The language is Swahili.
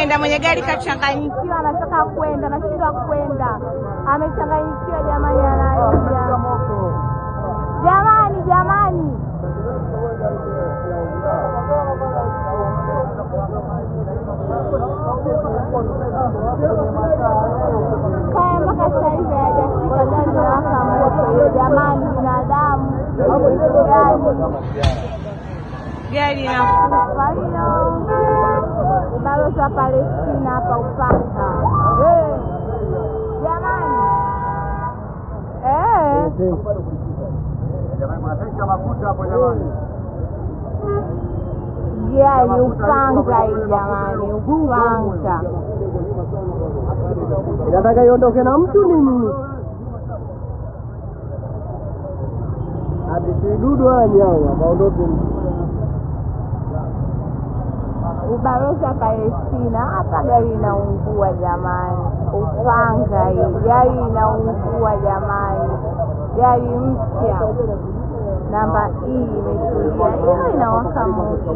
Enda mwenye gari kachanganyikiwa, anataka kwenda, anashindwa kwenda. Amechanganyikiwa jamani, anaenda. Jamani. Kaya mpaka sasa hivi hajafika gari na moto. Jamani, binadamu. Gari na kufa hilo. Balozi wa Palestina hapa Upanga. Jamani. Jamani, mnataka mafuta hapo jamani. Gari Upanga hii jamani, Upanga. Inataka iondoke na mtu nini? Hadi sidudu anyao aondoke. Ubalozi wa Palestina hapa gari inaungua jamani. Upanga hii gari inaungua jamani. Gari mpya namba hii imetulia, inawaka moto.